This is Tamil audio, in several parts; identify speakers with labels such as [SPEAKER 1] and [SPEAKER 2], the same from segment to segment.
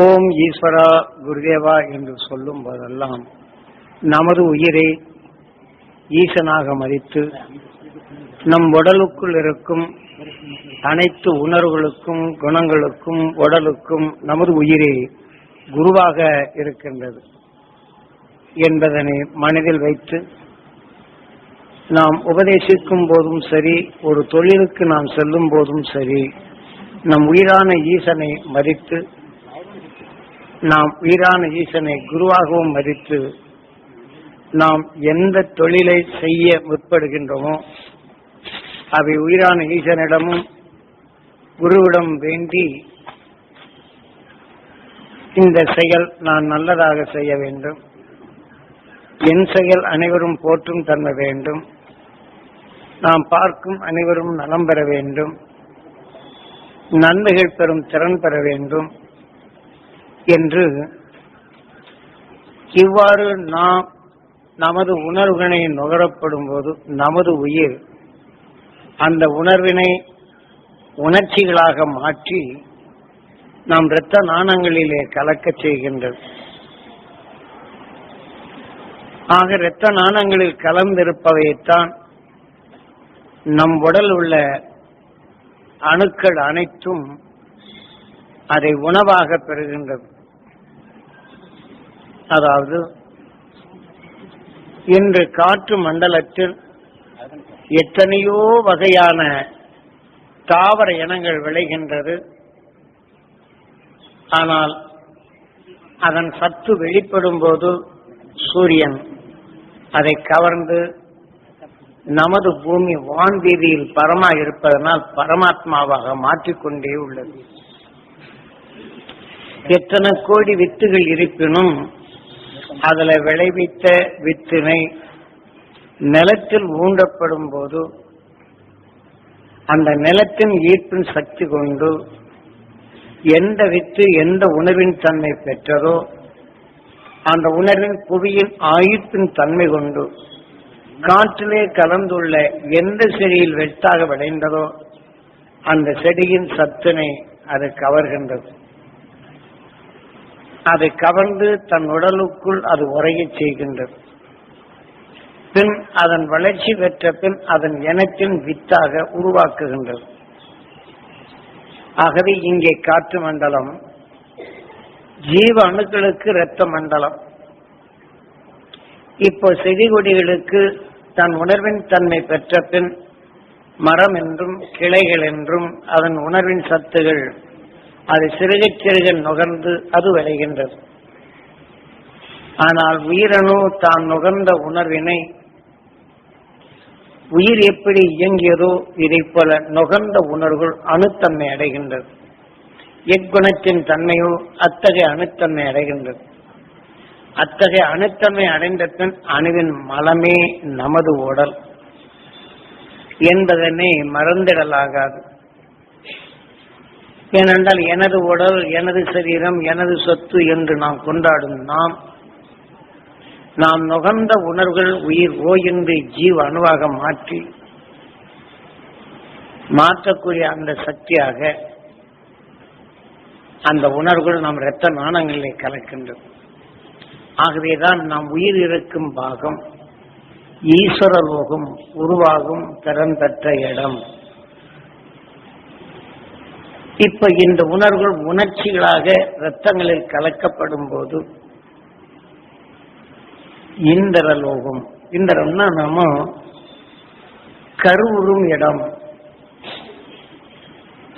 [SPEAKER 1] ஓம் ஈஸ்வரா குருதேவா என்று சொல்லும் போதெல்லாம் நமது உயிரை ஈசனாக மதித்து நம் உடலுக்குள் இருக்கும் அனைத்து உணர்வுகளுக்கும் குணங்களுக்கும் உடலுக்கும் நமது உயிரே குருவாக இருக்கின்றது என்பதனை மனதில் வைத்து நாம் உபதேசிக்கும் போதும் சரி, ஒரு தொழிலுக்கு நாம் செல்லும் போதும் சரி, நம் உயிரான ஈசனை மதித்து நாம் உயிரான ஈசனை குருவாகவும் மதித்து நாம் எந்த தொழிலை செய்ய முற்படுகின்றோமோ அவை உயிரான ஈசனிடமும் குருவிடம் வேண்டி இந்த செயல் நான் நல்லதாக செய்ய வேண்டும், என் செயல் அனைவரும் போற்றும் தன்மை வேண்டும், நாம் பார்க்கும் அனைவரும் நலம் பெற வேண்டும், நன்மைகள் பெறும் திறன் பெற வேண்டும் என்று இவ்வாறு நாம் நமது உணர்வுகளை நுகரப்படும் போது நமது உயிர் அந்த உணர்வினை உணர்ச்சிகளாக மாற்றி நாம் இரத்த நாணங்களிலே கலக்கச் செய்கின்றது. ஆக இரத்த நாணங்களில் கலந்திருப்பவைத்தான் நம் உடல் உள்ள அணுக்கள் அனைத்தும் அதை உணவாக பெறுகின்றது. அதாவது இன்று காற்று மண்டலத்தில் எத்தனையோ வகையான தாவர இனங்கள் விளைகின்றது. ஆனால் அதன் சத்து வெளிப்படும் போது சூரியன் அதை கவர்ந்து நமது பூமி வான்வீதியில் பரமாக இருப்பதனால் பரமாத்மாவாக மாற்றிக்கொண்டே உள்ளது. எத்தனை கோடி வித்துகள் இருப்பினும் அதில் விளைவித்த வித்தினை நிலத்தில் ஊண்டப்படும் போது அந்த நிலத்தின் ஈர்ப்பின் சக்தி கொண்டு எந்த வித்து எந்த உணர்வின் தன்மை பெற்றதோ அந்த உணர்வின் புவியின் ஆயுத்தின் தன்மை கொண்டு காற்றிலே கலந்துள்ள எந்த செடியில் வெட்டாக விளைந்ததோ அந்த செடியின் சத்தினை அது கவர்கின்றது. அதை கவர்ந்து தன் உடலுக்குள் அது உறையச் செய்கின்றது. பின் அதன் வளர்ச்சி பெற்ற பின் அதன் இனத்தின் வித்தாக உருவாக்குகின்றது. ஆகவே இங்கே காற்று மண்டலம் ஜீவ அணுக்களுக்கு இரத்த மண்டலம். இப்போ செடி கொடிகளுக்கு தன் உணர்வின் தன்மை பெற்ற பின் மரம் என்றும் கிளைகள் என்றும் அதன் உணர்வின் சத்துகள் அது சிறுக சிறுக நுகர்ந்து அது விளைகின்றது. ஆனால் உயிரணு தான் நுகர்ந்த உணர்வினை உயிர் எப்படி இயங்கியதோ இதை போல நுகர்ந்த உணர்வுகள் அணுத்தன்மை அடைகின்றது. எக்குணத்தின் தன்மையோ அத்தகைய அணுத்தன்மை அடைகின்றது. அத்தகைய அணுத்தன்மை அடைந்த பின் அணுவின் மலமே நமது உடல் என்பதனை மறந்திடலாகாது. ஏனென்றால் எனது உடல், எனது சரீரம், எனது சொத்து என்று நாம் கொண்டாடும் நாம் நுகர்ந்த உணர்வுகள் உயிர் என்று ஜீவ அணுவாக மாற்றக்கூடிய அந்த சக்தியாக அந்த உணர்வுகள் நம் இரத்த நாணங்களிலே கலக்கின்றது. ஆகவேதான் நாம் உயிர் இருக்கும் பாகம் ஈஸ்வர லோகம் உருவாகும் திறன் பெற்ற இடம். இப்ப இந்த உணர்வுகள் உணர்ச்சிகளாக இரத்தங்களில் கலக்கப்படும் போது இந்திரலோகம், இந்திரம்னா நாம கருவுறும் இடம்,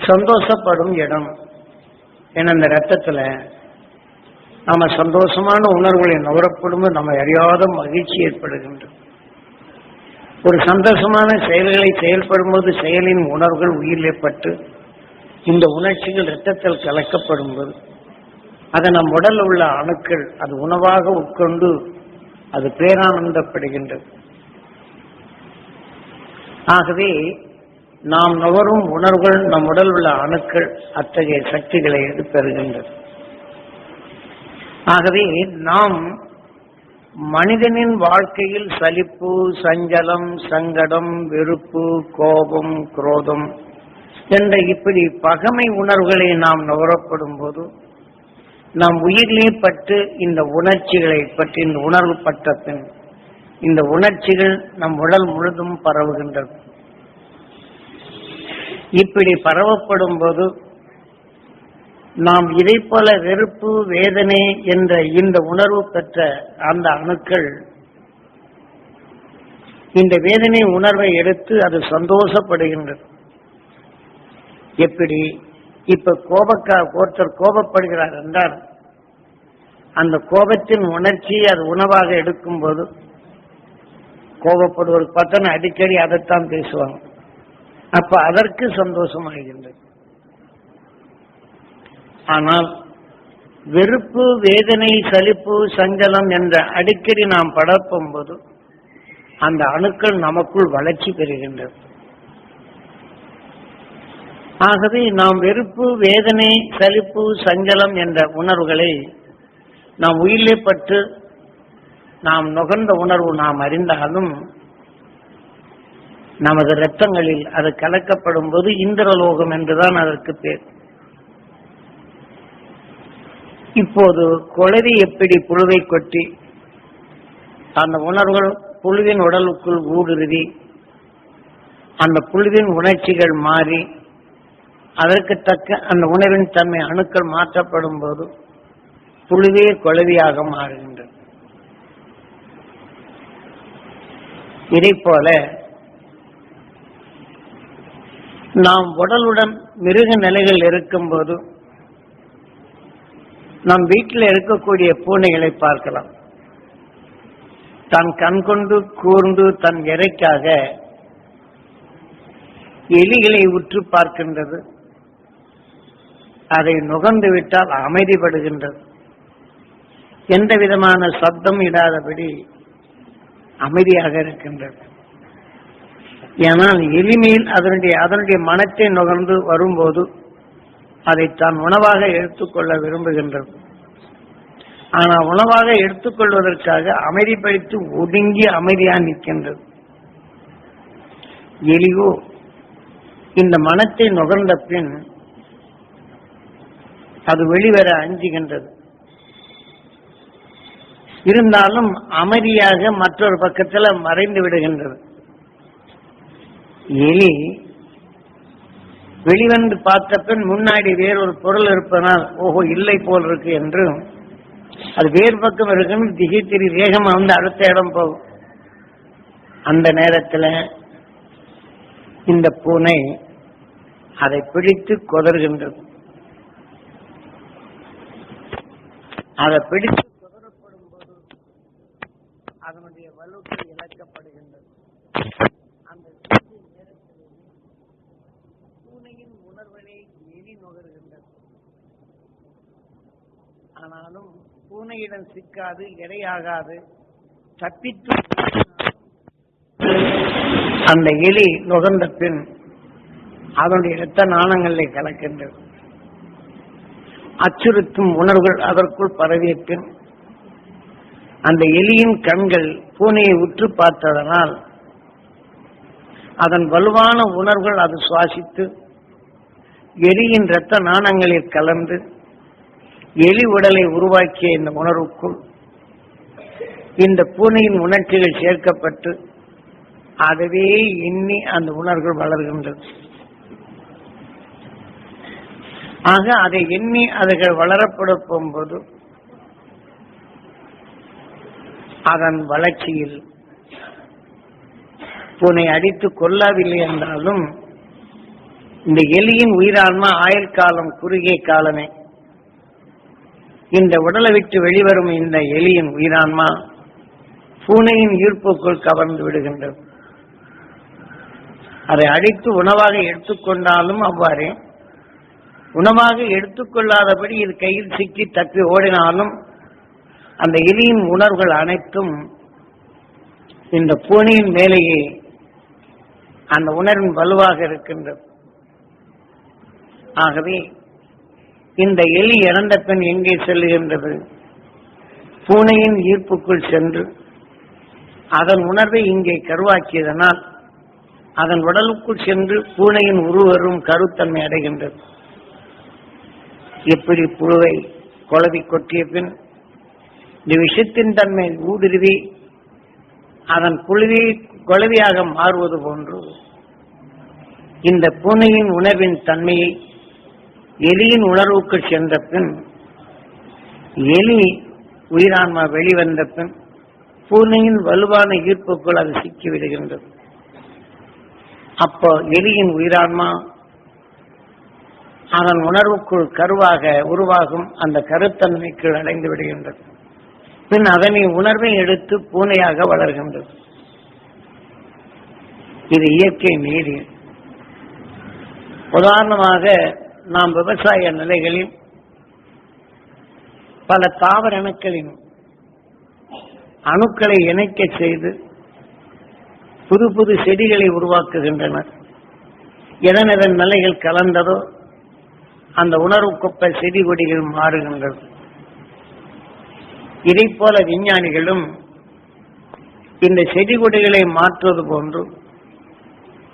[SPEAKER 1] சந்தோஷப்படும் இடம். ஏன்னா இந்த ரத்தத்துல நாம சந்தோஷமான உணர்வுகளை நுகரப்படும் நம்ம அறியாத மகிழ்ச்சி ஏற்படுகின்றது. ஒரு சந்தோஷமான செயல்களை செயல்படும் போது செயலின் உணர்வுகள் உயிரிலே பட்டு இந்த உணர்ச்சிகள் இரத்தத்தில் கலக்கப்படும் போது அது நம் உடல் உள்ள அணுக்கள் அது உணவாக உட்கொண்டு அது பேரானந்தப்படுகின்றது. ஆகவே நாம் நுகரும் உணர்வுகள் நம் உடல் உள்ள அணுக்கள் அத்தகைய சக்திகளை பெறுகின்றது. ஆகவே நாம் மனிதனின் வாழ்க்கையில் சலிப்பு, சஞ்சலம், சங்கடம், வெறுப்பு, கோபம், குரோதம் என்ற இப்படி பகைமை உணர்வுகளை நாம் நுகரப்படும் போது நாம் உயிரிலே பட்டு இந்த உணர்ச்சிகளை பற்றி இந்த உணர்வு பட்ட பின் இந்த உணர்ச்சிகள் நம் உடல் முழுதும் பரவுகின்றது. இப்படி பரவப்படும் போது நாம் இதை போல வெறுப்பு வேதனை என்ற இந்த உணர்வு பெற்ற அந்த அணுக்கள் இந்த வேதனை உணர்வை எடுத்து அது சந்தோஷப்படுகின்றது. எப்படி இப்ப ஒருத்தர் கோபப்படுகிறார் என்றால் அந்த கோபத்தின் உணர்ச்சி அது உணவாக எடுக்கும் போது கோபப்படுவதற்கு பார்த்தா அடிக்கடி அதைத்தான் பேசுவாங்க. அப்ப அதற்கு சந்தோஷமாகின்றது. ஆனால் வெறுப்பு வேதனை சலிப்பு சஞ்சலம் என்ற அடிக்கடி நாம் படர்ப்பும் போது அந்த அணுக்கள் நமக்குள் வளர்ச்சி பெறுகின்றது. ஆகவே நாம் வெறுப்பு வேதனை சலிப்பு சஞ்சலம் என்ற உணர்வுகளை நாம் உயிரிலே பட்டு நாம் நுகர்ந்த உணர்வு நாம் அறிந்தாலும் நமது இரத்தங்களில் அது கலக்கப்படும் போது இந்திரலோகம் என்றுதான் அதற்கு பேர். இப்போது குளவி எப்படி புழுவை கொட்டி அந்த உணர்வுகள் புழுவின் உடலுக்குள் ஊடுருவி அந்த புழுவின் உணர்ச்சிகள் மாறி அதற்கு தக்க அந்த உணர்வின் தன்மை அணுக்கள் மாற்றப்படும் போது புழுவே குளவியாக மாறுகின்றது. இதை போல நாம் உடலுடன் மிருக நிலைகள் இருக்கும்போது நம் வீட்டில் இருக்கக்கூடிய பூனைகளை பார்க்கலாம். தன் கண் கொண்டு கூர்ந்து தன் இறைக்காக எலிகளை உற்று பார்க்கின்றது. அதை நுகர்ந்து விட்டால் அமைதிப்படுகின்றது. எந்த விதமான சப்தம் இடாதபடி அமைதியாக இருக்கின்றது. ஏனால் எளிமையில் அதனுடைய மனத்தை நுகர்ந்து வரும்போது அதை தான் உணவாக எடுத்துக்கொள்ள விரும்புகின்றது. ஆனால் உணவாக எடுத்துக்கொள்வதற்காக அமைதிப்படுத்தி ஒடுங்கி அமைதியாக நிற்கின்றது. எலியோ இந்த மனத்தை நுகர்ந்த பின் அது வெளிவர அஞ்சுகின்றது. இருந்தாலும் அமைதியாக மற்றொரு பக்கத்தில் மறைந்து விடுகின்றது. எலி வெளிவந்து பார்த்த பின் முன்னாடி வேறொரு பொருள் இருப்பதனால் ஓஹோ இல்லை போல் இருக்கு என்று அது வேறு பக்கம் இருக்குன்னு திகைத்திரி வேகமா வந்து அடுத்த இடம் போகும். அந்த நேரத்தில் இந்த பூனை அதை பிடித்து கொதறுகின்றது. அதை பிடித்து கொதறப்படும் போது அதனுடைய வலுக்கு இழக்கப்படுகின்றது. அந்த நேரத்தில் பூனையின் உணர்வினை எலி நுகர்கின்றது. ஆனாலும் பூனையிடம் சிக்காது, இரையாகாது, தப்பித்து அந்த எலி நுகர்ந்த பின் அதனுடைய இரத்த நாணங்களில் கலக்கின்றது. அச்சுறுத்தும் உணர்வுகள் அதற்குள் பரவிய பின் அந்த எலியின் கண்கள் பூனையை உற்று பார்த்ததனால் அதன் வலுவான உணர்வுகள் அது சுவாசித்து எலியின் இரத்த நாணங்களில் கலந்து எலி உடலை உருவாக்கிய இந்த உணர்வுக்குள் இந்த பூனையின் உணர்ச்சிகள் சேர்க்கப்பட்டு அதுவே எண்ணி அந்த உணர்வுகள் வளர்கின்றது. ஆக அதை எண்ணி அதுகள் வளரப்பட போகும்போது அதன் வளர்ச்சியில் பூனை அடித்து கொல்லவில்லை என்றாலும் இந்த எலியின் உயிரான்மா ஆயுள் காலம் குறுகிய காலமே. இந்த உடலை விட்டு வெளிவரும் இந்த எலியின் உயிரான்மா பூனையின் ஈர்ப்புக்குள் கவர்ந்து விடுகின்றது. அதை அடித்து உணவாக எடுத்துக்கொண்டாலும் அவ்வாறே, உணவாக எடுத்துக்கொள்ளாதபடி இது கையில் சிக்கி தப்பி ஓடினாலும் அந்த எலியின் உணர்வுகள் அனைத்தும் இந்த பூனையின் மேலேயே அந்த உணர்வின் வலுவாக இருக்கின்றது. ஆகவே இந்த எலி இறந்த பின் எங்கே செல்லுகின்றது? பூனையின் ஈர்ப்புக்குள் சென்று அதன் உணர்வை இங்கே கருவாக்கியதனால் அதன் உடலுக்குள் சென்று பூனையின் உருவரும் கருத்தன்மை அடைகின்றது. எப்படி புழுவை குழவி கொட்டிய பின் இந்த விஷத்தின் தன்மை ஊடுருவி அதன் குழவியாக மாறுவது போன்று இந்த பூனையின் உணர்வின் தன்மையை எலியின் உணர்வுக்கு சென்ற பின் எலி உயிரான்மா வெளிவந்த பின் பூனையின் வலுவான ஈர்ப்புக்குள் அது சிக்கிவிடுகின்றது. அப்போ எலியின் உயிரான்மா அதன் உணர்வுக்குள் கருவாக உருவாகும் அந்த கருத்தன்மைக்கு அடைந்து விடுகின்றது. பின் அதனை உணர்வை எடுத்து பூனையாக வளர்கின்றது. இது இயற்கை நீதி. உதாரணமாக நாம் விவசாய நிலைகளில் பல தாவர அணுக்களின் அணுக்களை இணைக்க செய்து புது புது செடிகளை உருவாக்குகின்றனர். எதன் நிலைகள் கலந்ததோ அந்த உணர்வுக்கொப்ப செடி கொடிகள் மாறுகின்றது. இதை போல விஞ்ஞானிகளும் இந்த செடி கொடிகளை மாற்றுவது போன்று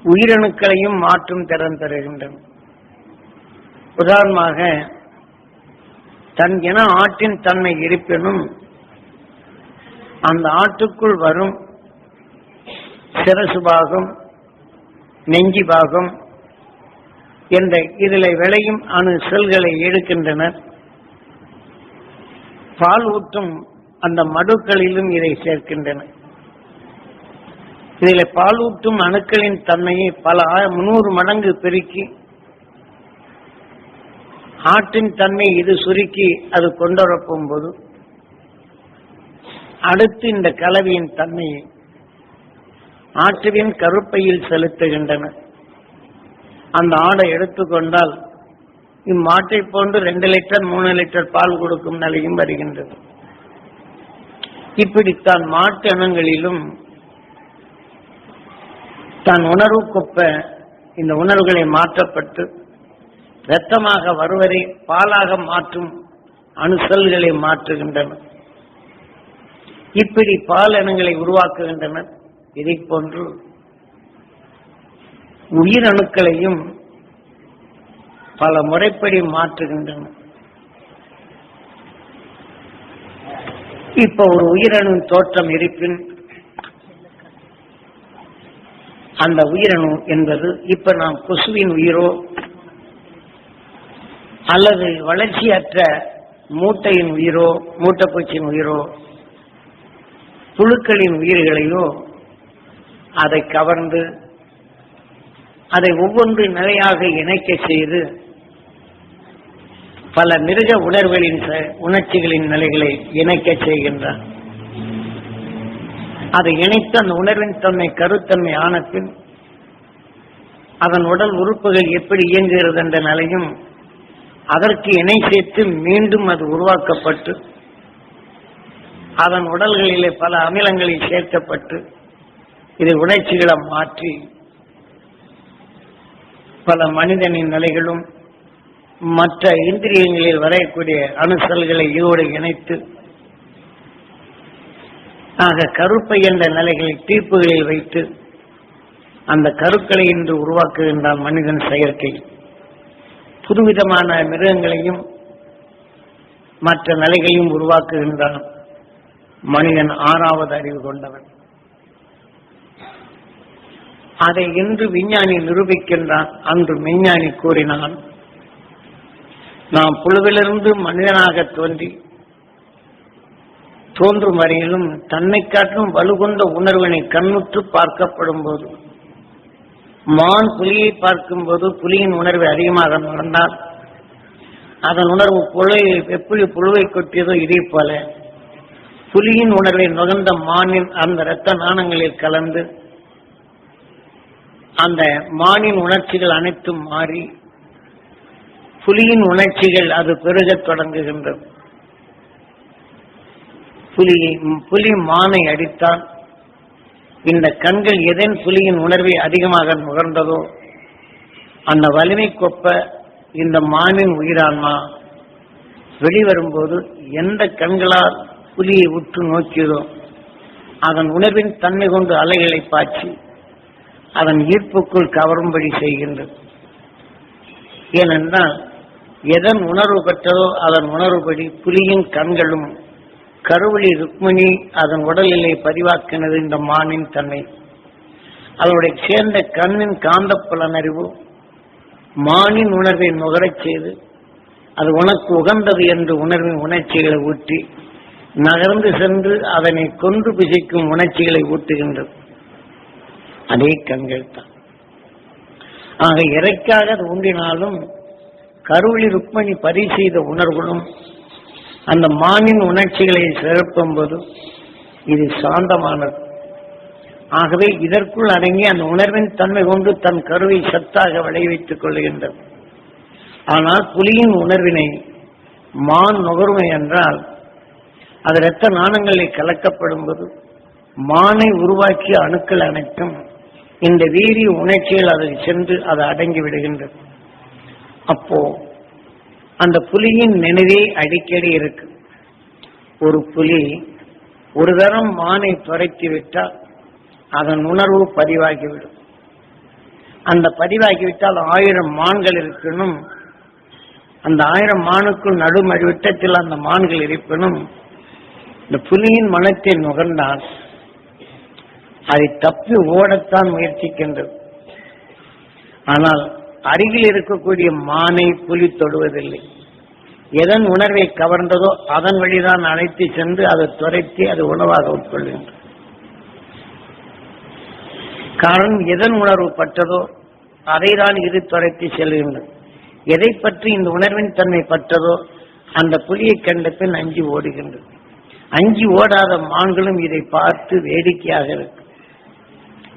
[SPEAKER 1] உயிரணுக்களையும் மாற்றும் திறன் தருகின்றன. உதாரணமாக தன் என ஆட்டின் தன்மை இருப்பினும் அந்த ஆட்டுக்குள் வரும் சிரசு பாகம், நெஞ்சி பாகம் என்ற இதில் விளையும் அணு செல்களை எடுக்கின்றனர். பால் ஊற்றும் அந்த மடுக்களிலும் இதை சேர்க்கின்றனர். இதில் பால் ஊற்றும் அணுக்களின் தன்மையை பல 300 மடங்கு பெருக்கி ஆட்டின் தன்மை இது சுருக்கி அது கொண்டுவரப்போம் போது அடுத்து இந்த கலவையின் தன்மையை ஆட்டின் கருப்பையில் செலுத்துகின்றன. அந்த ஆடை எடுத்துக்கொண்டால் இம்மாட்டை போன்று 2 லிட்டர் 3 லிட்டர் பால் கொடுக்கும் நிலையும் வருகின்றது. இப்படித்தான் மாட்டு இனங்களிலும் தான் உணர்வுக்கொப்ப இந்த உணர்வுகளை மாற்றப்பட்டு இரத்தமாக வருவதை பாலாக மாற்றும் அணுசல்களை மாற்றுகின்றன. இப்படி பால் இனங்களை உருவாக்குகின்றனர். இதை போன்று உயிரணுக்களையும் பல முறைப்படி மாற்றுகின்றன. இப்ப ஒரு உயிரணு தோற்றம் இருப்பின் அந்த உயிரணு என்பது இப்ப நாம் கொசுவின் உயிரோ அல்லது வளர்ச்சியற்ற மூட்டையின் உயிரோ, மூட்டைப்பூச்சியின் உயிரோ, புழுக்களின் உயிர்களையோ அதை கவர்ந்து அதை ஒவ்வொன்று நிலையாக இணைக்க செய்து பல மிருக உணர்வுகளின் உணர்ச்சிகளின் நிலைகளை இணைக்க செய்கின்றான். அதை இணைத்து அந்த உணர்வின் தன்மை கருத்தன்மை ஆன பின் அதன் உடல் உறுப்புகள் எப்படி இயங்குகிறது என்ற நிலையும் அதற்கு இணை சேர்த்து மீண்டும் அது உருவாக்கப்பட்டு அதன் உடல்களிலே பல அமிலங்களில் சேர்க்கப்பட்டு இதை உணர்ச்சிகளை மாற்றி பல மனிதனின் நிலைகளும் மற்ற இந்திரியங்களில் வரையக்கூடிய அணுசல்களை இதோடு இணைத்து ஆக கருப்பை என்ற நிலைகளை தீர்ப்புகளில் வைத்து அந்த கருக்களை இன்று உருவாக்குகின்றான் மனிதன் செயற்கை. புதுவிதமான மிருகங்களையும் மற்ற நிலைகளையும் உருவாக்குகின்றான் மனிதன். 6வது அறிவு கொண்டவன். அதை இன்று விஞ்ஞானி நிரூபிக்கின்றான். அன்று விஞ்ஞானி கூறினான், நாம் புழுவிலிருந்து மனிதனாக தோன்றும் வரையிலும் தன்னை காட்டும் வலுகொண்ட உணர்வினை கண்ணுற்று பார்க்கப்படும் போது மான் புலியை பார்க்கும் போது புலியின் உணர்வு அதிகமாக நடந்தால் அதன் உணர்வு எப்படி புழுவை கொட்டியதோ இதே போல புலியின் உணர்வை நுகர்ந்த மானின் அந்த இரத்த நாணங்களில் கலந்து அந்த மானின் உணர்ச்சிகள் அனைத்தும் மாறி புலியின் உணர்ச்சிகள் அது பெருகத் தொடங்குகின்றது. புலி மானை அடித்தான். இந்த கண்கள் எதன் புலியின் உணர்வை அதிகமாக நுகர்ந்ததோ அந்த வலிமை கொப்ப இந்த மானின் உயிரான்மா வெளிவரும்போது எந்த கண்களால் புலியை உற்று நோக்கியதோ அதன் உணர்வின் தன்மை கொண்டு அலைகளை பாய்ச்சி அதன் ஈர்ப்புக்குள் கவரும்படி செய்கின்றது. ஏனென்றால் எதன் உணர்வு பெற்றதோ அதன் உணர்வுபடி புலியின் கண்களும் கருவழி ருக்மிணி அதன் உடலிலே பதிவாக்கினது இந்த மானின் தன்மை. அதனுடைய சேர்ந்த கண்ணின் காந்த புலனறிவு மானின் உணர்வை நுகரச் செய்து அது உனக்கு உகந்தது என்று உணர்வின் உணர்ச்சிகளை ஊற்றி நகர்ந்து சென்று அதனை கொன்று பிசைக்கும் உணர்ச்சிகளை ஊட்டுகின்றது. அதே கண்கள் தான். ஆக இறைக்காக அது ஊன்றினாலும் கருவழி ருக்மணி பதிவு செய்த உணர்வுகளும் அந்த மானின் உணர்ச்சிகளை சிறப்பும் போது இது சாந்தமானது. ஆகவே இதற்குள் அடங்கி அந்த உணர்வின் தன்மை கொண்டு தன் கருவை சத்தாக விளைவித்துக் கொள்கின்றது. ஆனால் புலியின் உணர்வினை மான் நுகர்மை என்றால் அது இரத்த நாணங்களில் கலக்கப்படும் போது மானை உருவாக்கிய அணுக்கள் அனைத்தும் இந்த வீரிய உணர்ச்சிகள் அதில் சென்று அது அடங்கி விடுகின்றது. அப்போ அந்த புலியின் நினைவே அடிக்கடி இருக்கு. ஒரு புலி ஒரு தரம் மானை துரைத்து விட்டால் அதன் உணர்வு பதிவாகிவிடும். அந்த பதிவாகிவிட்டால் 1000 மான்கள் இருக்கணும். அந்த 1000 மானுக்குள் நடுமறிவிட்டத்தில் அந்த மான்கள் இருப்பினும் இந்த புலியின் மனத்தை நுகர்ந்தால் அதை தப்பி ஓடத்தான் முயற்சிக்கின்றது. ஆனால் அருகில் இருக்கக்கூடிய மானை புலி தொடுவதில்லை. எதன் உணர்வை கவர்ந்ததோ அதன் வழிதான் அழைத்து சென்று அதை துரைத்து அது உணவாக உட்கொள்கின்றது. காரணம் எதன் உணர்வு பற்றதோ அதை தான் இது துரைத்து செல்கின்றது. எதை பற்றி இந்த உணர்வின் தன்மை பற்றதோ அந்த புலியை கண்ட பின் அஞ்சி ஓடுகின்றது. அஞ்சி ஓடாத மான்களும் இதை பார்த்து வேடிக்கையாக இருக்கு.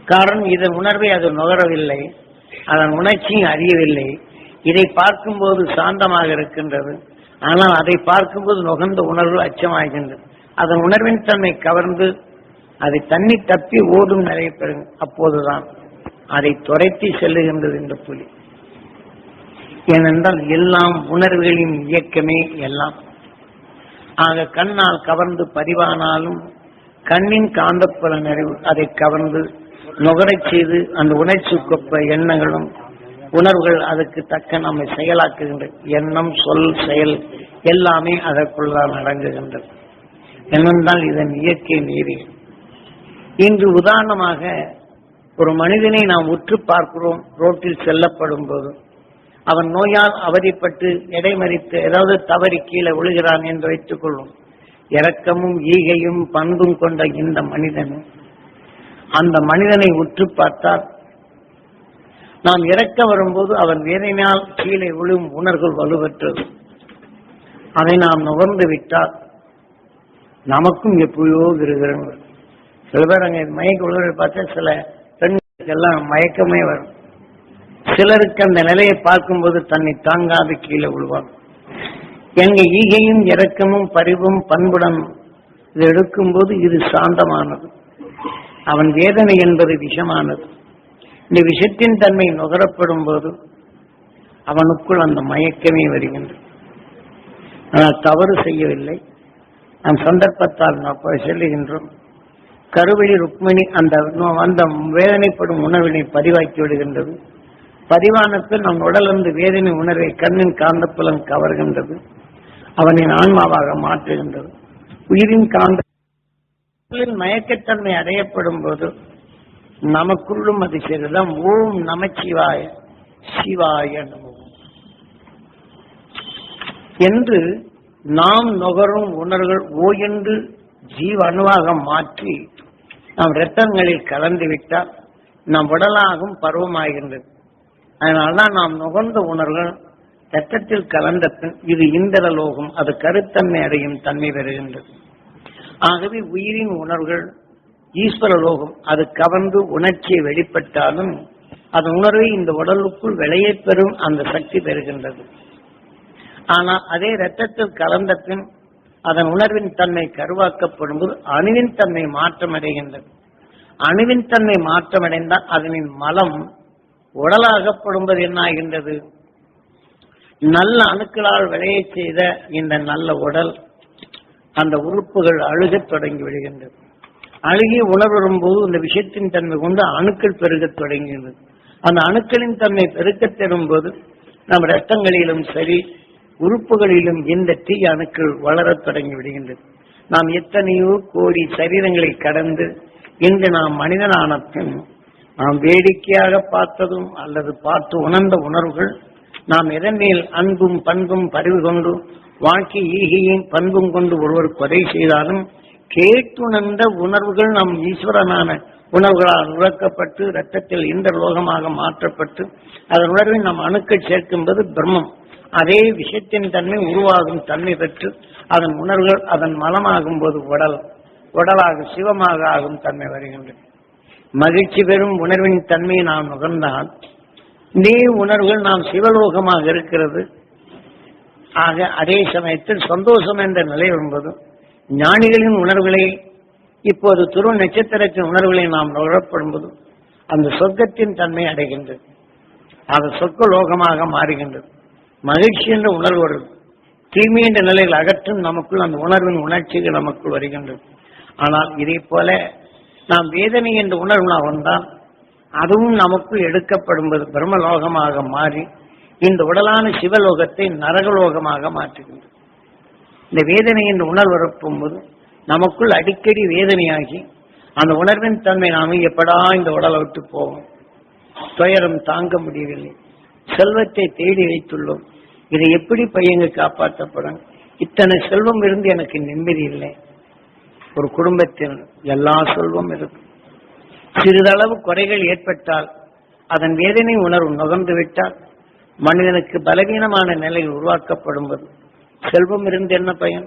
[SPEAKER 1] காரணம் இதன் உணர்வை அது நுகரவில்லை, அதன் உணர்ச்சியும் அறியவில்லை. இதை பார்க்கும்போது சாந்தமாக இருக்கின்றது. ஆனால் அதை பார்க்கும்போது நுகர்ந்த உணர்வு அச்சமாகின்றது. அதன் உணர்வின் தன்மை கவர்ந்து அதை தண்ணி தப்பி ஓடும் நிலையை பெறும். அப்போதுதான் அதை துரைத்தி செல்லுகின்றது இந்த புலி. ஏனென்றால் எல்லாம் உணர்வுகளின் இயக்கமே எல்லாம். ஆக கண்ணால் கவர்ந்து பதிவானாலும் கண்ணின் காந்தப்புல நிறைவு அதை கவர்ந்து நுகரச் செய்து அந்த உணர்ச்சி கொப்ப எண்ணங்களும் உணர்வுகள் அதுக்கு தக்க நம்மை செயலாக்குகின்றது. எண்ணம் சொல் செயல் எல்லாமே அதற்குள்ளால் அடங்குகின்றது. என்னென்றால் இதன் இயற்கை நீதி. இன்று உதாரணமாக ஒரு மனிதனை நாம் உற்று பார்க்கிறோம். ரோட்டில் செல்லப்படும் போது அவன் நோயால் அவதிப்பட்டு இடைமறித்து ஏதாவது தவறி கீழே விழுகிறான் என்று வைத்துக் கொள்ளும். இரக்கமும் ஈகையும் பண்பும் கொண்ட இந்த மனிதன் அந்த மனிதனை உற்று பார்த்தால் நாம் இறக்க வரும்போது அவன் வேதனையால் கீழே விழும் உணர்வுகள் வலுவற்றது. அதை நாம் நுகர்ந்து விட்டால் நமக்கும் எப்பயோ இருக்கிறது. சில பேர் அங்கே மயக்க விழுவதை பார்த்தா சில பெண்களுக்கெல்லாம் மயக்கமே வரும். சிலருக்கு அந்த நிலையை பார்க்கும்போது தன்னை தாங்காது கீழே விழுவான். எங்க ஈகையும் இரக்கமும் பரிவும் பண்புடன் இது எடுக்கும்போது இது சாந்தமானது. அவன் வேதனை என்பது விஷமானது. இந்த விஷத்தின் தன்மை நுகரப்படும் போது அவனுக்குள் அந்த மயக்கமே வருகின்றது. ஆனால் தவறு செய்யவில்லை. நம் சந்தர்ப்பத்தால் நாம் செல்லுகின்றோம். கருவழி ருக்மிணி அந்த வேதனைப்படும் உணர்வினை பதிவாக்கி விடுகின்றது. பதிவானத்தில் நம் உடலிருந்து வேதனை உணர்வை கண்ணின் காந்தப்புலம் கவர்கின்றது. அவனின் ஆன்மாவாக மாற்றுகின்றது. உயிரின் காந்த மயக்கத்தன்மை அடையப்படும் போது நமக்குள்ளும் அது சரிதான். ஓம் நமச்சிவாய சிவாய நமோ என்று நாம் நுகரும் உணர்வுகள் ஓ என்று ஜீவ அணுவாக மாற்றி நாம் இரத்தங்களில் கலந்து விட்டால் நம் உடலாகும் பருவமாகின்றது. அதனால்தான் நாம் நுகர்ந்த உணர்வுகள் இரத்தத்தில் கலந்த பின் இது இந்திரலோகம், அது கருத்தன்மை அடையும் தன்மை பெறுகின்றது. ஆகவே உயிரின் உணர்வுகள் ஈஸ்வரலோகம், அது கவர்ந்து உணர்ச்சியை வெளிப்பட்டாலும் அதன் உணர்வை இந்த உடலுக்குள் விளைய பெறும் அந்த சக்தி பெறுகின்றது. ஆனால் அதே இரத்தத்தில் கலந்த பின் அதன் உணர்வின் தன்மை கருவாக்கப்படும் போது அணுவின் தன்மை மாற்றமடைகின்றது. அணுவின் தன்மை மாற்றமடைந்தால் அதனின் மலம் உடலாகப்படும்போது என்ன ஆகின்றது? நல்ல அணுக்களால் விளைய செய்த இந்த நல்ல உடல் அந்த உறுப்புகள் அழுகத் தொடங்கி விடுகின்றது. அழுகிய உணர்வரும் போது இந்த விஷயத்தின் தன்மை கொண்டு அணுக்கள் பெருகத் தொடங்குகிறது. அந்த அணுக்களின் தன்மை பெருக்கத் தரும் போது நம் இரத்தங்களிலும் சரி உறுப்புகளிலும் இந்த தீய அணுக்கள் வளரத் தொடங்கி விடுகின்றது. நாம் எத்தனையோ கோடி சரீரங்களை கடந்து இன்று நாம் மனிதனான பின் நாம் வேடிக்கையாக பார்த்ததும் அல்லது பார்த்து உணர்ந்த உணர்வுகள் நாம் எதன் மேல் அன்பும் பண்பும் பரிவு கொண்டு வாழ்க்கை ஈகையும் பண்பும் கொண்டு ஒருவர் கொலை செய்தாலும் கேட்டுணர்ந்த உணர்வுகள் நம் ஈஸ்வரனான உணர்வுகளால் உறக்கப்பட்டு இரத்தத்தில் இந்திரலோகமாக மாற்றப்பட்டு அதன் உணர்வை நம் அணுக்கள் சேர்க்கும்போது பிரம்மம் அதே விஷயத்தின் தன்மை உருவாகும் தன்மை பெற்று அதன் உணர்வுகள் அதன் மலமாகும் போது உடலாக சிவமாக ஆகும் தன்மை வருகின்றது. மகிழ்ச்சி பெறும் உணர்வின் தன்மையை நாம் நுகர்ந்தால் இதே உணர்வுகள் நாம் சிவலோகமாக இருக்கிறது. ஆக அதே சமயத்தில் சந்தோஷம் என்ற நிலை வரும்போது ஞானிகளின் உணர்வுகளை இப்போது துருவ நட்சத்திரத்தின் உணர்வுகளை நாம் நுகரப்படும்போது அந்த சொர்க்கத்தின் தன்மை அடைகின்றது. அது சொர்க்க லோகமாக மாறுகின்றது. மகிழ்ச்சி என்ற உணர்வு வருது. தீமை என்ற நிலையில் அகற்றும் நமக்குள் அந்த உணர்வின் உணர்ச்சிகள் நமக்குள் வருகின்றது. ஆனால் இதே போல நாம் வேதனை என்ற உணர்வு நாம் வந்தால் அதுவும் நமக்குள் எடுக்கப்படும்போது பிரம்மலோகமாக மாறி இந்த உடலான சிவலோகத்தை நரகலோகமாக மாற்றுகின்றது. இந்த வேதனை என்ற உணர்வு வரப்போகும்போது நமக்குள் அடிக்கடி வேதனையாகி அந்த உணர்வின் தன்மை நாம எப்படா இந்த உடலை விட்டு போவோம், துயரம் தாங்க முடியவில்லை, செல்வத்தை தேடி வைத்துள்ளோம், இதை எப்படி பையங்க காப்பாற்றப்படும், இத்தனை செல்வம் இருந்து எனக்கு நிம்மதி இல்லை. ஒரு குடும்பத்தில் எல்லா செல்வம் இருக்கும், சிறிதளவு குறைகள் ஏற்பட்டால் அதன் வேதனை உணர்வு நுகர்ந்து விட்டால் மனிதனுக்கு பலவீனமான நிலை உருவாக்கப்படும் போது செல்வம் இருந்து என்ன பயன்?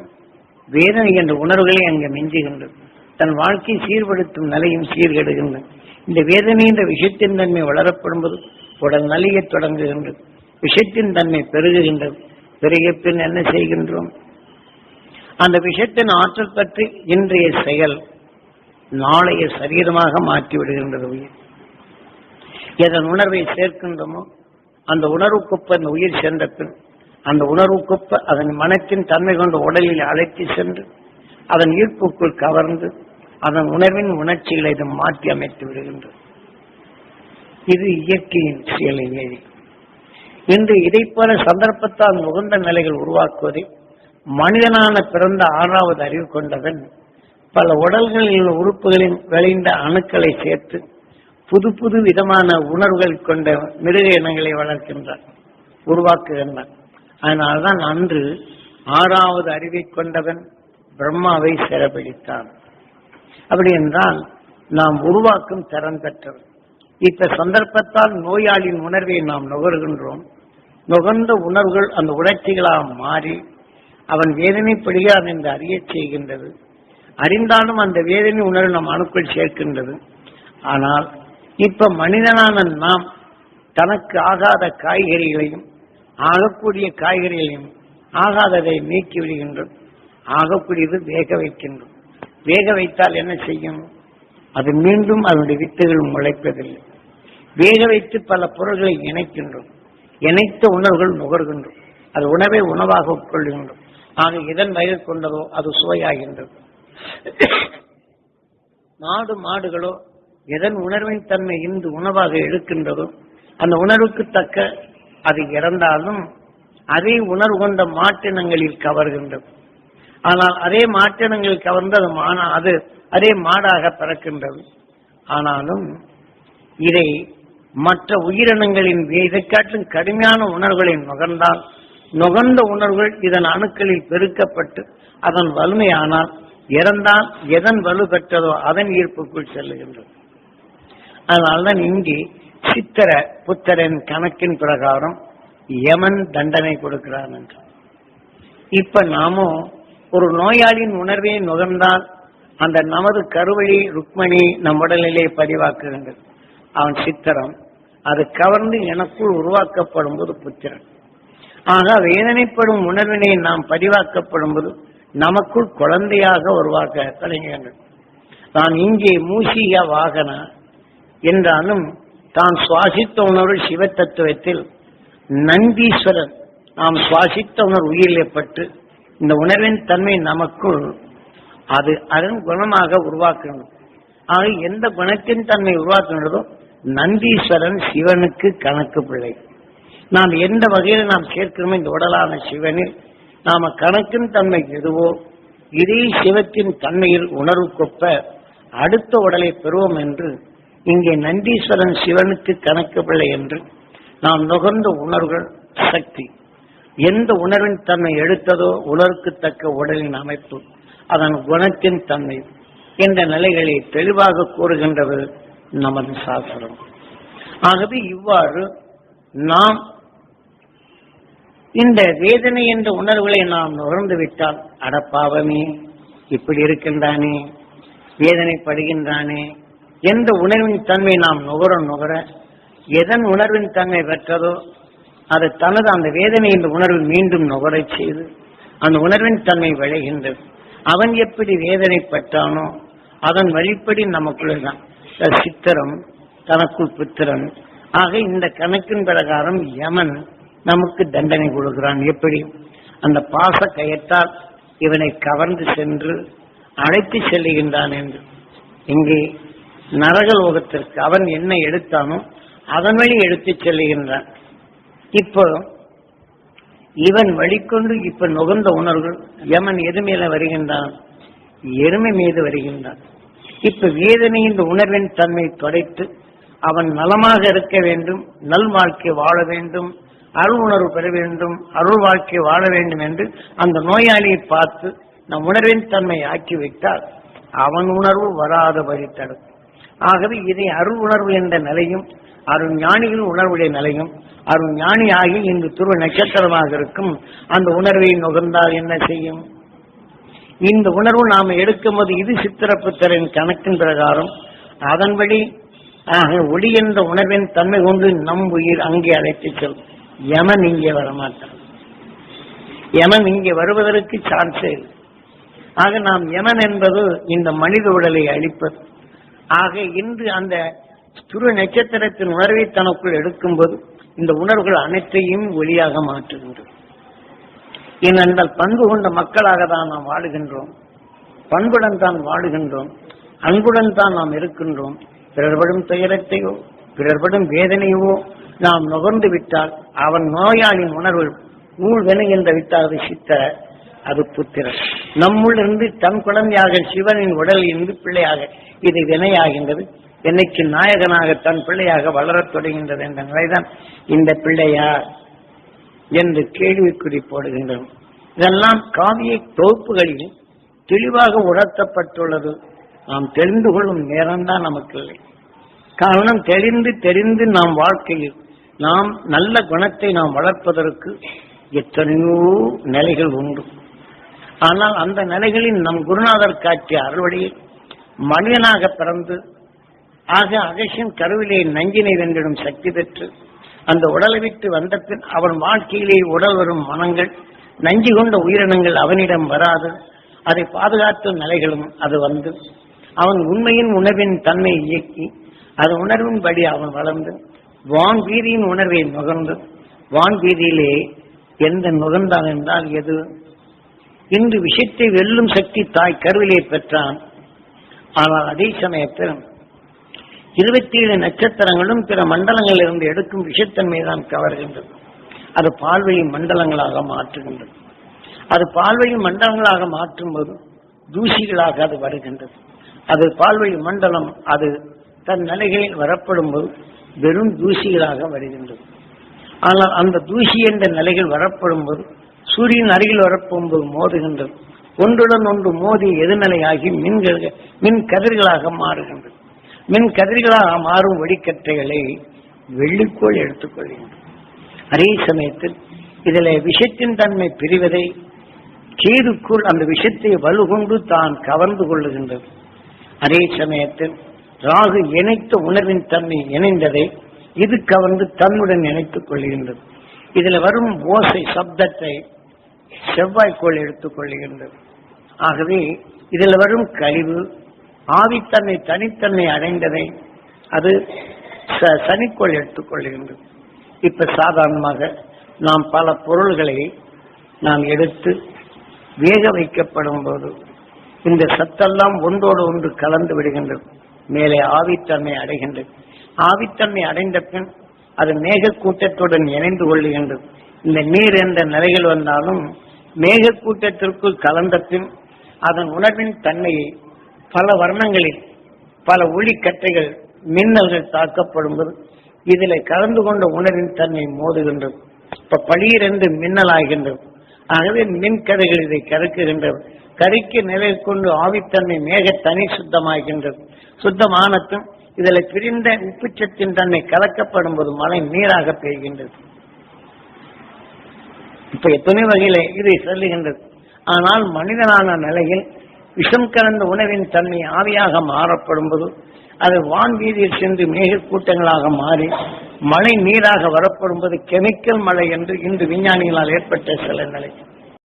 [SPEAKER 1] வேதனை என்ற உணர்வுகளை அங்கே மிஞ்சுகின்றது. தன் வாழ்க்கை சீர்படுத்தும் நிலையும் சீர்கெடுகின்றது. இந்த வேதனை என்ற விஷயத்தின் தன்மை வளரப்படும் போது உடல் நலிய தொடங்குகின்றது. விஷத்தின் தன்மை பெருகுகின்றது. பெருகிய பின் என்ன செய்கின்றோம்? அந்த விஷத்தின் ஆற்றல் பற்றி இன்றைய செயல் நாளைய சரீரமாக மாற்றி விடுகின்றது. உயிர் எதன் உணர்வை சேர்க்கின்றோமோ அந்த உணர்வுக்கொப்ப அந்த உயிர் சென்ற பின் அந்த உணர்வுக்கொப்ப அதன் மனத்தின் தன்மை கொண்ட உடலில் அழைத்து சென்று அதன் ஈர்ப்புக்குள் கவர்ந்து அதன் உணர்வின் உணர்ச்சிகளை இது மாற்றி அமைத்து விடுகின்றது. இது இயற்கையின் செயலை மீறி இன்று இதை போல சந்தர்ப்பத்தால் உகந்த நிலைகள் உருவாக்குவதை மனிதனான பிறந்த 6வது அறிவு கொண்டவன் பல உடல்களில் உறுப்புகளின் விளைந்த அணுக்களை சேர்த்து புது புது விதமான உணர்வுகள் கொண்ட மிருக இனங்களை வளர்க்கின்றான், உருவாக்குகின்றான். அதனால்தான் அன்று 6வது அறிவை கொண்டவன் பிரம்மாவை சிறப்பிடித்தான். அப்படி என்றால் நாம் உருவாக்கும் திறன் பெற்றவன். இப்ப சந்தர்ப்பத்தால் நோயாளியின் உணர்வை நாம் நுகர்கின்றோம். நுகர்ந்த உணர்வுகள் அந்த உணர்ச்சிகளாக மாறி அவன் வேதனைப்படுகிறான் என்று அறிய செய்கின்றது. அறிந்தாலும் அந்த வேதனை உணர்வு நம் அணுக்குள் சேர்க்கின்றது. ஆனால் இப்ப மனிதனான நாம் தனக்கு ஆகாத காய்கறிகளையும் ஆகக்கூடிய காய்கறிகளையும் ஆகாததை நீக்கி விடுகின்றோம். ஆகக்கூடியது வேக வைக்கின்றோம். வேக வைத்தால் என்ன செய்யும்? அது மீண்டும் அதனுடைய வித்துகள் முளைப்பதில்லை. வேக வைத்து பல பொருள்களை இணைக்கின்றோம். இணைத்த உணர்வுகள் நுகர்கின்றோம். அது உணவை உணவாக உட்கொள்கின்றோம். ஆக எதன் வயது கொண்டதோ அது சுவையாகின்றது. மாடுகளோ எதன் உணர்வின் தன்மை இன்று உணவாக எடுக்கின்றதோ அந்த உணர்வுக்கு தக்க அது இறந்தாலும் அதே உணர்வு கொண்ட மாற்றினங்களில் கவர்கின்றது. ஆனால் அதே மாற்றினங்களில் கவர்ந்து அது அதே மாடாக பிறக்கின்றது. ஆனாலும் இதை மற்ற உயிரினங்களின் இதை காட்டிலும் கடுமையான உணர்வுகளை நுகர்ந்தால் நுகர்ந்த உணர்வுகள் இதன் அணுக்களில் பெருக்கப்பட்டு அதன் வலிமையானால் இறந்தால் எதன் வலு பெற்றதோ அதன் ஈர்ப்புக்குள் செல்லுகின்றது. அதனால்தான் இங்கே சித்திர புத்தரின் கணக்கின் பிரகாரம் யமன் தண்டனை கொடுக்கிறான் என்று. இப்ப நாமும் ஒரு நோயாளியின் உணர்வை நுகர்ந்தால் அந்த நமது கருவழி ருக்மணி நம் உடலிலே பதிவாக்குகின்றது. அவன் சித்திரம் அது கவர்ந்து எனக்குள் உருவாக்கப்படும் போது புத்திரன். ஆக வேதனைப்படும் உணர்வினை நாம் பதிவாக்கப்படும் போது நமக்குள் குழந்தையாக உருவாக்க தொடங்குகின்றது. நான் இங்கே மூஷிக வாகன என்றாலும் தான் சுவாசித்த உணர்வு சிவ தத்துவத்தில் நந்தீஸ்வரன் நாம் சுவாசித்த உணர்வு உயிரிழப்பட்டு இந்த உணர்வின் தன்மை நமக்குள் அது அதன் குணமாக உருவாக்கணும். ஆக எந்த குணத்தின் தன்மை உருவாக்குகிறதோ நந்தீஸ்வரன் சிவனுக்கு கணக்கு பிள்ளை. நாம் எந்த வகையில் நாம் சேர்க்கிறோமோ இந்த உடலான சிவனில் நாம கணக்கின் தன்மை எதுவோ இதே சிவத்தின் தன்மையில் உணர்வு கொப்ப அடுத்த உடலை பெறுவோம் என்று இங்கே நந்தீஸ்வரன் சிவனுக்கு கணக்கவில்லை என்று நாம் நுகர்ந்த உணர்வுகள் சக்தி எந்த உணர்வின் தன்மை எடுத்ததோ உணர்வுக்கு தக்க உடலின் அமைப்பு அதன் குணத்தின் தன்மை என்ற நிலைகளை தெளிவாக கூறுகின்றது நமது சாஸ்திரம். ஆகவே இவ்வாறு நாம் இந்த வேதனை என்ற உணர்வுகளை நாம் நுகர்ந்து விட்டால் அடப்பாவமே இப்படி இருக்கின்றானே வேதனைப்படுகின்றானே எந்த உணர்வின் தன்மை நாம் நுகர எதன் உணர்வின் தன்மை பெற்றதோ அது தனது அந்த வேதனை என்ற உணர்வு மீண்டும் நுகரச் செய்து அந்த உணர்வின் தன்மை விளைகின்றது. அவன் எப்படி வேதனைப்பட்டானோ அதன் வழிப்படி நமக்குள்ளதான் சித்திரம் தனக்குள் புத்திரன். ஆக இந்த கணக்கின் பிரகாரம் யமன் நமக்கு தண்டனை கொடுக்கிறான். எப்படி அந்த பாச கயத்தால் இவனை கவர்ந்து சென்று அழைத்து செல்லுகின்றான் என்று இங்கே நரகலோகத்திற்கு அவன் என்ன எடுத்தானோ அதன் வழி எடுத்து செல்லுகின்றான். இப்போ இவன் வழிகொண்டு இப்ப நுகர்ந்த உணர்வுகள் யமன் எது மேல வருகின்றான்? எருமை மீது வருகின்றான். இப்ப வேதனை இந்த உணர்வின் தன்மை தொடைத்து அவன் நலமாக இருக்க வேண்டும், நல் வாழ்க்கை வாழ வேண்டும், அருள் உணர்வு பெற வேண்டும், அருள் வாழ்க்கை வாழ வேண்டும் என்று அந்த நோயாளியை பார்த்து நம் உணர்வின் தன்மை ஆக்கிவிட்டால் அவன் உணர்வு வராத வழி தடுக்கும். ஆகவே இதை அருள் உணர்வு என்ற நிலையும் அருள் ஞானிகள் உணர்வுடைய நிலையும் அருள் ஞானி ஆகி இங்கு துருவ நட்சத்திரமாக இருக்கும் அந்த உணர்வை நுகர்ந்தால் என்ன செய்யும்? இந்த உணர்வு நாம் எடுக்கும் போது இது சித்திரப்புத்தரின் கணக்கின் பிரகாரம் அதன்படி ஒளி என்ற உணர்வின் தன்மை கொண்டு நம் உயிர் அங்கே அழைத்து செல்லும். யமன் இங்கே வரமாட்டான். யமன் இங்கே வருவதற்கு சான்ஸே இல்லை. ஆக நாம் யமன் என்பது இந்த மனித உடலை அழிப்பது. ஆக இன்று அந்த துருவ நட்சத்திரத்தின் உணர்வை தனக்குள் எடுக்கும்போது இந்த உணர்வுகள் அனைத்தையும் ஒளியாக மாற்றுகின்றோம். ஏனென்றால் பண்பு கொண்ட மக்களாக தான் நாம் வாழுகின்றோம், பண்புடன் தான் வாழுகின்றோம், அன்புடன் தான் நாம் இருக்கின்றோம். பிறர்படும் துயரத்தையோ பிறர்படும் வேதனையோ நாம் நுகர்ந்து விட்டால் அவன் நோயாளின் உணர்வு நூல் வினைகின்ற விட்டால் அது சித்த அது புத்திரன். நம்முள் இருந்து தன் குழந்தையாக சிவனின் உடலில் இருந்து பிள்ளையாக இது வினையாகின்றது. என்னைக்கு நாயகனாக தன் பிள்ளையாக வளரத் தொடங்கின்றது என்ற நிலைதான் இந்த பிள்ளையா என்று கேள்விக்குறி போடுகின்றோம். இதெல்லாம் காவிய தொகுப்புகளில் தெளிவாக உணர்த்தப்பட்டுள்ளது. நாம் தெரிந்து கொள்ளும் நேரம்தான் நமக்கு இல்லை. காரணம் தெரிந்து நாம் வாழ்க்கையில் நாம் நல்ல குணத்தை நாம் வளர்ப்பதற்கு எத்தனையோ நிலைகள் உண்டு. ஆனால் அந்த நிலைகளில் நம் குருநாதர் காட்டிய அறுவடையில் மனிதனாக பிறந்து ஆக அகசின் கருவிலே நஞ்சினை வென்றிடும் சக்தி பெற்று அந்த உடலை விட்டு வந்த பின் அவன் வாழ்க்கையிலே உடல் வரும் மனங்கள் நஞ்சு கொண்ட உயிரினங்கள் அவனிடம் வராது அதை பாதுகாத்த நிலைகளும் அது வந்து அவன் உண்மையின் உணர்வின் தன்மை இயக்கி அது உணர்வின்படி அவன் வளர்ந்து வான் வீதியின் உணர்வை நுகர்ந்து வான் வீதியிலே எந்த நுகர்ந்தான் என்றால் எது இன்று விஷயத்தை வெல்லும் சக்தி தாய் கருவிலே பெற்றான். ஆனால் அதே சமயத்தில் 27 நட்சத்திரங்களும் பிற மண்டலங்களில் இருந்து எடுக்கும் விஷத்தன்மைதான் கவர்கின்றது. அது பால்வழி மண்டலங்களாக மாற்றுகின்றது. அது பால்வழி மண்டலங்களாக மாற்றும்போது தூசிகளாக அது வருகின்றது. அது பால்வழி மண்டலம் அது தன் நிலைகளில் வரப்படும் போது வெறும் தூசிகளாக வருகின்றது. ஆனால் அந்த தூசி என்ற நிலைகள் வரப்படும் போது சூரியன் அருகில் வரப்போகும்போது மோதுகின்றது. ஒன்றுடன் ஒன்று மோதி எதிர்நிலையாகி மின் கதிர்களாக மாறுகின்றது. மின் கதிர்களாக மாறும் வெடிக்கற்றைகளை வெள்ளிக்கோள் எடுத்துக்கொள்கின்றது. அதே சமயத்தில் இதில் விஷத்தின் தன்மை பிரிவதை கேதுக்குள் அந்த விஷத்தை வலுகொண்டு தான் கவர்ந்து கொள்ளுகின்றது. அதே சமயத்தில் ராகு இணைத்த உணர்வின் தன்மை இணைந்ததை இது கவர்ந்து தன்னுடன் இணைத்துக் கொள்கின்றது. இதில் வரும் ஓசை சப்தத்தை செவ்வாய்க்கோள் எடுத்துக் கொள்கின்றது. ஆகவே இதில் வரும் கழிவு ஆவித்தன்மை தனித்தன்மை அடைந்ததை அது சனிக்கோள் எடுத்துக் கொள்கின்றது. இப்ப சாதாரணமாக நாம் பல பொருள்களை நாம் எடுத்து வேக வைக்கப்படும் போது இந்த சத்தெல்லாம் ஒன்றோடு ஒன்று கலந்து விடுகின்றது. மேலே ஆவித்தன்மை அடைகின்றது. ஆவித்தன்மை அடைந்த பின் அது மேகக்கூட்டத்துடன் இணைந்து கொள்ளுகின்றது. இந்த நீர் என்ற நிலையில் வந்தாலும் மேகக்கூட்டத்திற்குள் கலந்த பின் அதன் உணர்வின் தன்மையை பல வர்ணங்களில் பல ஒளிக்கற்றைகள் மின்னல்கள் தாக்கப்படும்போது இதில் கலந்து கொண்ட உணர்வின் தன்மை மோதுகின்றது. இப்ப பளீரென்று மின்னல் ஆகின்றது. ஆகவே மின்கதைகள் இதை கறக்குகின்றது. கறிக்கு நிலை கொண்டு ஆவித்தன்மை மேக தனி சுத்தமாகின்றது. சுத்தமானத்தும் இதில் பிரிந்த உப்புச்சத்தின் தன்மை கலக்கப்படும் போது மழை நீராக பெய்கின்றது. இப்ப எத்தனை வகையில இதை சொல்லுகின்றது. ஆனால் மனிதனான நிலையில் விஷம் கலந்த உணவின் தன்மை ஆவியாக மாறப்படும் போது அது வான்வீதியில் சென்று மேகக்கூட்டங்களாக மாறி மழை நீராக வரப்படும் போது கெமிக்கல் மழை என்று இன்று விஞ்ஞானிகளால் ஏற்பட்ட சில நிலை.